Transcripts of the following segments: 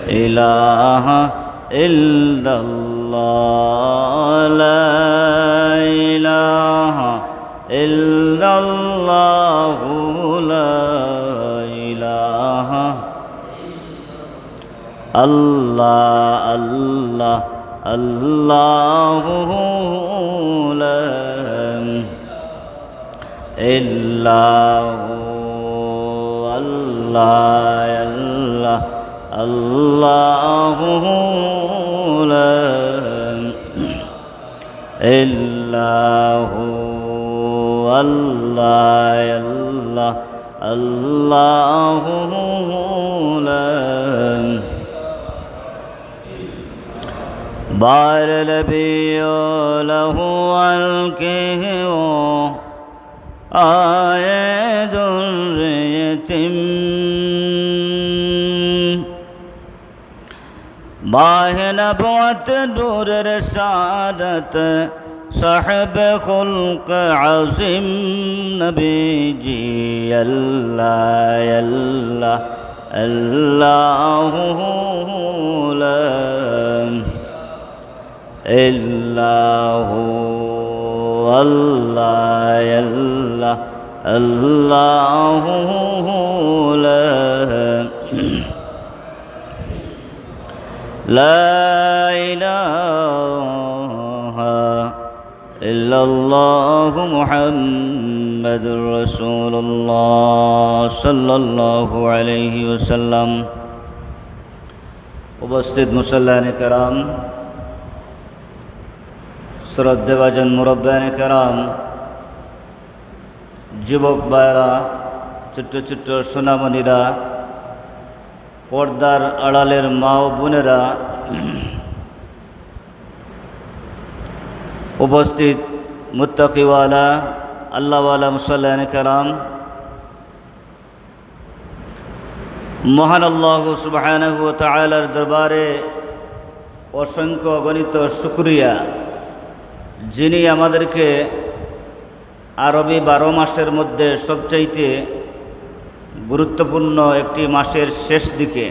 ইলাহা ইল্লাল্লাহ লা ইলাহা ইল্লাল্লাহ লা ইলাহা আল্লাহ আল্লাহ আল্লাহু লা ইল্লাহু আল্লাহ আল্লাহ আল্লাহু লা ইল্লাহু আল্লাহ আল্লাহ আল্লাহু লা بار لبي له الكه آيد اليتم باه نبوت دور رسالت صاحب خلق عظیم نبی جی اللہ اللہ اللہ لا إله الله الله الله لا إله إلا الله محمد رسول الله صلى الله عليه وسلم উপস্থিত মুসল্লানে কেরাম, শ্রদ্ধেভাজন মুরব্বিয়ানে কেরাম, যুবক ভাইরা, ছোট্ট ছোট্ট সোনামণিরা, পর্দার আড়ালের মা ও বোনেরা, উপস্থিত মুত্তাকিওয়ালা আল্লাহওয়ালা মুসল্লিয়ানে কেরাম, মহান আল্লাহ সুবহানাহু ওয়া তাআলার দরবারে অসংখ্য অগণিত শুকরিয়া, যিনি আমাদেরকে আরবি 12 মাসের মধ্যে সবচাইতে গুরুত্বপূর্ণ একটি মাসের শেষ দিকে,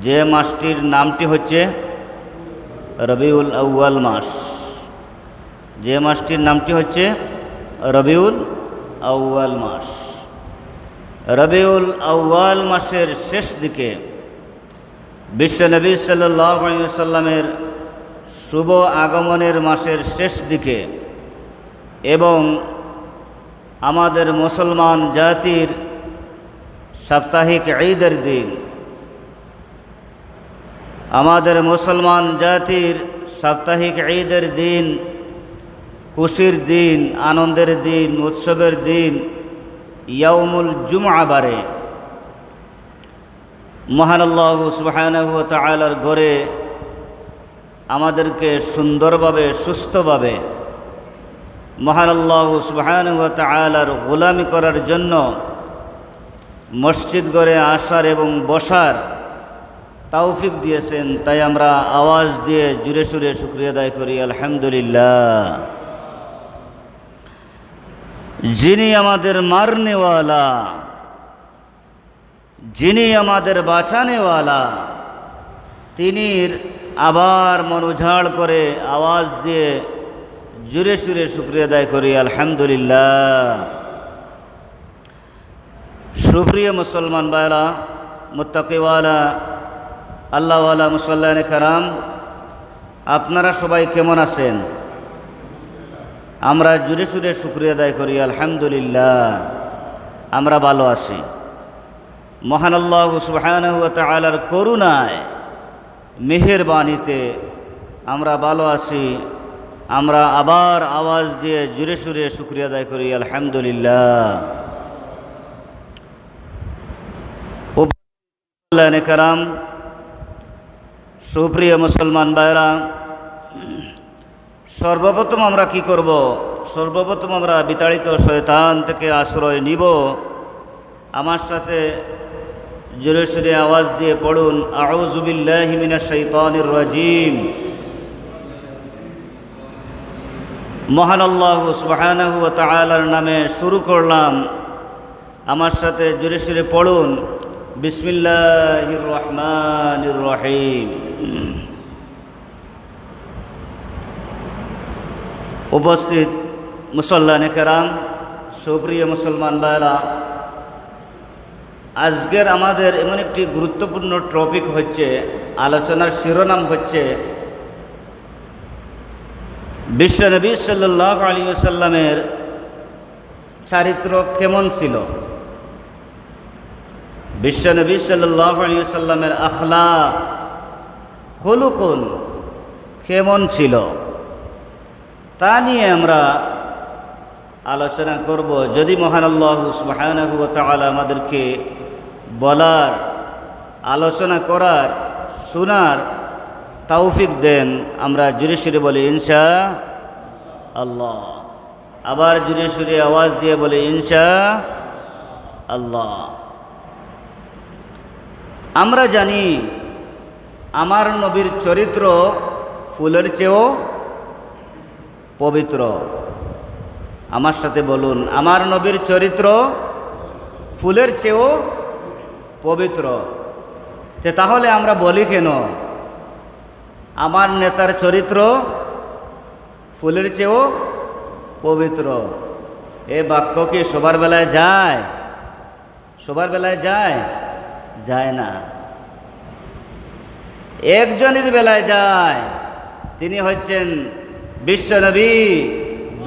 যে মাসটির নামটি হচ্ছে রবিউল আউয়াল মাস, যে মাসটির নামটি হচ্ছে রবিউল আউয়াল মাস। রবিউল আউয়াল মাসের শেষ দিকে বিশ্বনবী সাল্লাল্লাহু আলাইহি ওয়াসাল্লামের শুভ আগমনের মাসের শেষ দিকে এবং আমাদের মুসলমান জাতির সাপ্তাহিক ঈদের দিন, আমাদের মুসলমান জাতির সাপ্তাহিক ঈদের দিন, খুশির দিন, আনন্দের দিন, উৎসবের দিন ইয়াউমুল জুমআ বারে মহান আল্লাহ সুবহানাহু ওয়া তাআলার ঘরে আমাদেরকে সুন্দরভাবে সুস্থভাবে মহান আল্লাহ সুবহানাহু ওয়া তাআলার গোলামি করার জন্য মসজিদ ঘরে আসার এবং বসার তৌফিক দিয়েছেন। তাই আমরা আওয়াজ দিয়ে জুড়ে সুরে শুকরিয়া আদায় করি আলহামদুলিল্লাহ। যিনি আমাদের মারনেওয়ালা, যিনি আমাদের বাঁচানেওয়ালা, তিনি আবার মন উজাড় করে আওয়াজ দিয়ে জুড়ে সুরে শুকরিয়া আদায় করি আলহামদুলিল্লাহ। সুপ্রিয় মুসলমান ভাইরা, মুত্তাকিওয়ালা আল্লাহওয়ালা মুসল্লিয়ানে কেরাম, আপনারা সবাই কেমন আছেন? আমরা জুড়ে সুরে শুকরিয়া আদায় করি আলহামদুলিল্লাহ, আমরা ভালো আছি। মহান আল্লাহ সুবহানাহু ওয়া তাআলার করুণায়, মেহেরবানিতে আমরা ভালো আছি। আমরা আবার আওয়াজ দিয়ে জুড়ে সুরে শুকরিয়া আদায় করি আলহামদুলিল্লাহ। মুসল্লিয়ানে কেরাম, সুপ্রিয় মুসলমান ভাইরা, সর্বপ্রথম আমরা কি করব? সর্বপ্রথম আমরা বিতাড়িত শয়তান থেকে আশ্রয় নিব। আমার সাথে জোরে সোরে আওয়াজ দিয়ে পড়ুন, আউযু বিল্লাহি মিনাশ শাইতানির রাজিম। মহান আল্লাহ সুবহানাহু ওয়া তাআলার নামে শুরু করলাম। আমার সাথে জোরে সোরে পড়ুন, বিসমিল্লাহির রহমানির রহিম। উপস্থিত মুসল্লানে কেরাম, সুপ্রিয় মুসলমান ভাইরা, আজকের আমাদের এমন একটি গুরুত্বপূর্ণ টপিক হচ্ছে, আলোচনার শিরোনাম হচ্ছে বিশ্বনবী সাল্লাল্লাহু আলাইহি ওয়াসাল্লামের চরিত্র কেমন ছিল, বিশ্বনবী সাল্লাল্লাহু আলাইহি ওয়াসাল্লামের আখলাক খুলুকুন কেমন ছিল, তা নিয়ে আমরা আলোচনা করব। যদি মহান আল্লাহ সুবহানাহু ওয়া তাআলা আমাদেরকে বলার, আলোচনা করার, শোনার তৌফিক দেন, আমরা জোরে সুরে বলি ইনশাআল্লাহ। আবার জোরে সুরে আওয়াজ দিয়ে বলি ইনশাআল্লাহ। আমরা জানি আমার নবীর চরিত্র ফুলের চেয়েও পবিত্র। আমার সাথে বলুন, আমার নবীর চরিত্র ফুলের চেয়েও পবিত্র। তাহলে আমরা বলি কেন আমার নেতার চরিত্র ফুলের চেয়েও পবিত্র? এ বাক্য কি সবার বেলায় যায়? সবার বেলায় যায়? যায় না। একজনের বেলায় যায়, তিনি হচ্ছেন বিশ্বনবী,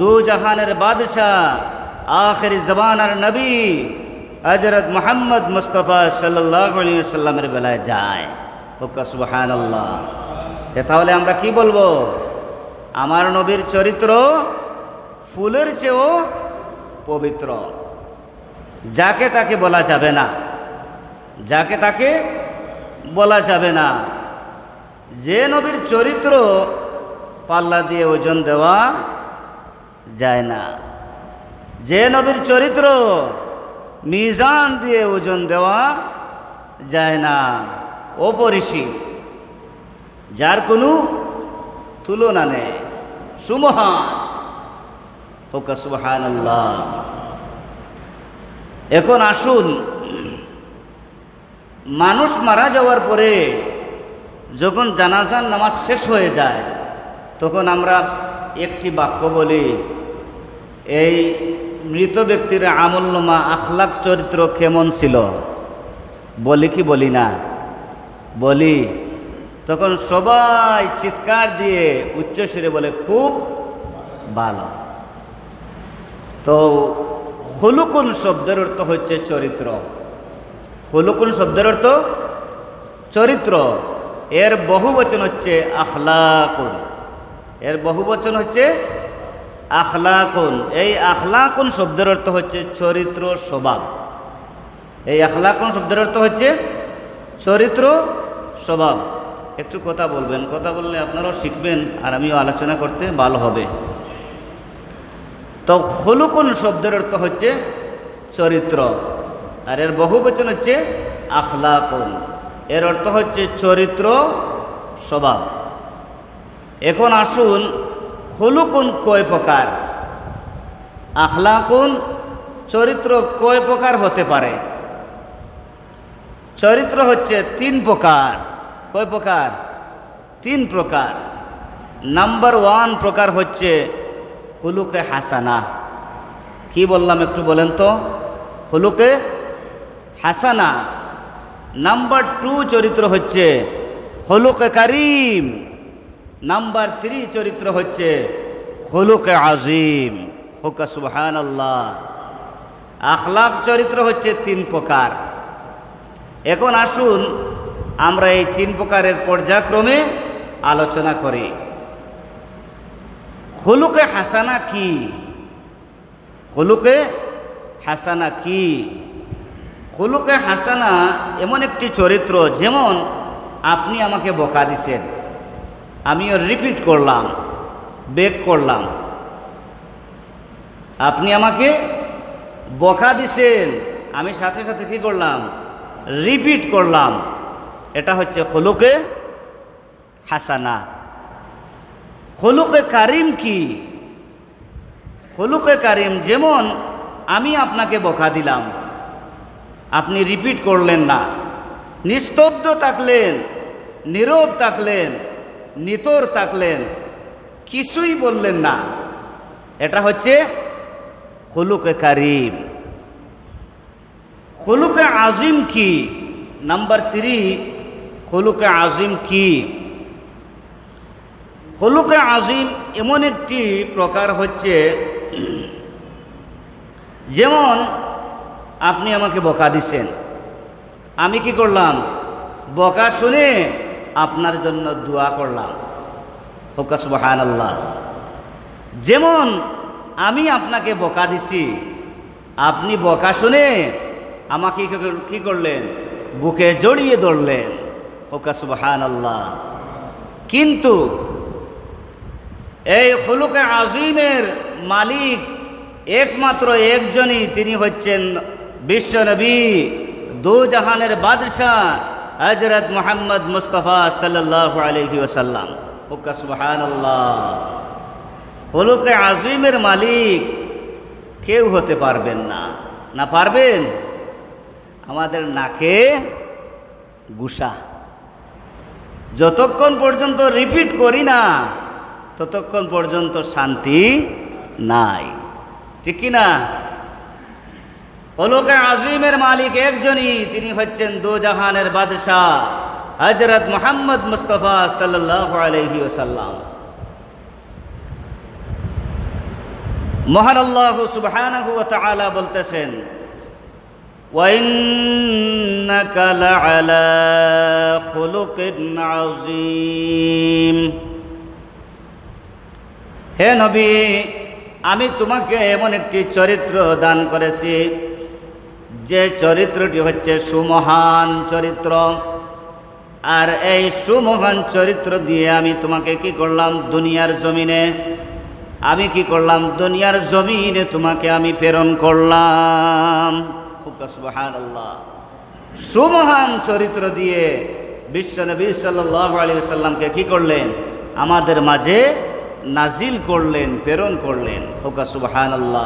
দু জাহানের বাদশাহ, আখিরি জমানার নবী হযরত মুহাম্মদ মুস্তাফা সাল্লাল্লাহু আলাইহি ওয়াসাল্লামের বেলায় যায়। সুবহানাল্লাহ। তাহলে আমরা কি বলবো? আমার নবীর চরিত্র ফুলের চেয়েও পবিত্র। যাকে তাকে বলা যাবে না, যাকে তাকে বলা যাবে না। যে নবীর চরিত্র পাল্লা দিয়ে ওজন দেওয়া যায় না, যে নবীর চরিত্র মিজান দিয়ে ওজন দেওয়া যায় না, অপরিসীম, যার কোনো তুলনা নেই, সুমহান। সুবহানাল্লাহ। এখন আসুন, মানুষ মারা যাওয়ার পরে যখন জানাজার নামাজ শেষ হয়ে যায়, তখন আমরা একটি বাক্য বলি, এই মৃত ব্যক্তির আমলনামা, আখলাক, চরিত্র কেমন ছিল? বলি কি বলি না? বলি। তখন সবাই চিৎকার দিয়ে উচ্চস্বরে বলে খুব ভালো। তো খুলুকুন শব্দের অর্থ হচ্ছে চরিত্র। খুলুকুন শব্দের অর্থ চরিত্র। এর বহুবচন হচ্ছে আখলাকুন। এর বহুবচন হচ্ছে আখলাকুন। এই আখলাকুন শব্দের অর্থ হচ্ছে চরিত্র, স্বভাব। এই আখলাকুন শব্দের অর্থ হচ্ছে চরিত্র, স্বভাব। একটু কথা বলবেন, কথা বললে আপনারাও শিখবেন আর আমিও আলোচনা করতে ভালো হবে। তো খুলুকুন শব্দের অর্থ হচ্ছে চরিত্র, আর এর বহুবচন হচ্ছে আখলাকুন। এর অর্থ হচ্ছে চরিত্র, স্বভাব। এখন আসুন, খুলুকুন কয় প্রকার, আখলাকুন, চরিত্র কয় প্রকার হতে পারে? চরিত্র হচ্ছে তিন প্রকার। কয় প্রকার? তিন প্রকার। নাম্বার 1 প্রকার হচ্ছে খুলুকে হাসানা। কি বললাম একটু বলেন তো? খুলুকে হাসানা। নাম্বার 2 চরিত্র হচ্ছে খুলুকে কারিম। নাম্বার 3 চরিত্র হচ্ছে খুলুকে আজিম। সুবহানাল্লাহ। আখলাক চরিত্র হচ্ছে 3 প্রকার। এখন আসুন আমরা এই 3 প্রকারের পর্যায়ক্রমে আলোচনা করি। খুলুকে হাসানা কি? খুলুকে হাসানা কি? খুলুকে হাসানা এমন একটি চরিত্র, যেমন আপনি আমাকে বকা দিছেন, আমিও রিপিট করলাম, বেক করলাম। আপনি আমাকে বকা দিছেন, আমি সাথে সাথে কি করলাম? রিপিট করলাম। এটা হচ্ছে খুলুকে হাসানা। খুলুকে কারিম কি? খুলুকে কারিম যেমন আমি আপনাকে বকা দিলাম, আপনি রিপিট করলেন না, নিস্তব্ধ থাকলেন, নীরব থাকলেন, নিতর থাকলেন, কিছুই বললেন না। এটা হচ্ছে খুলুকে কারিম। খুলুকে আজিম কি? নাম্বার 3, খুলুকে আজিম কি? খুলুকে আজিম এমন একটি প্রকার হচ্ছে, যেমন আপনি আমাকে বকা দিছেন, আমি কি করলাম? বকা শুনে আপনার জন্য দোয়া করলাম। হোকা সুবহানাল্লাহ। যেমন আমি আপনাকে বকা দিছি, আপনি বকা শুনে আমাকে কি করলেন? বুকে জড়িয়ে ধরলেন। হোকা সুবহানাল্লাহ। কিন্তু এই খুলুকে আজিমের মালিক একমাত্র একজনই, তিনি হচ্ছেন বিশ্বনবী, দু জাহানের বাদশাহ হযরত মুহাম্মদ মুস্তাফা সাল্লাল্লাহু আলাইহি ওয়াসাল্লাম। হোকা সুবহানাল্লাহ। খুলুকে আজিমের মালিক কেউ হতে পারবেন না। না পারবেন? আমাদের নাকে গুসা। যতক্ষণ পর্যন্ত রিপিট করি না, ততক্ষণ পর্যন্ত শান্তি নাই, ঠিক কি না? খুলুকে আজিমের মালিক একজনই, তিনি হচ্ছেন দু জাহানের বাদশাহ হযরত মুহাম্মদ মুস্তাফা সাল্লাল্লাহু আলাইহি ওয়াসাল্লাম। মহান আল্লাহ সুবহানাহু ওয়া তাআলা বলতেছেন, ওয়া ইন্নাকা লাআলা খুলুকিন আযীম। হে নবী, আমি তোমাকে এমন একটি চরিত্র দান করেছি, যে চরিত্রটি হচ্ছে সুমহান চরিত্র। আর এই সুমহান চরিত্র দিয়ে আমি তোমাকে কি করলাম? দুনিয়ার জমিনে আমি কি করলাম? দুনিয়ার জমিনে তোমাকে আমি প্রেরণ করলাম। সুবহানাল্লাহ। সুমহান চরিত্র দিয়ে বিশ্বনবী সাল্লাল্লাহু আলাইহি ওয়াসাল্লামকে কি করলেন? আমাদের মাঝে নাজিল করলেন, প্রেরণ করলেন। সুবহানাল্লাহ।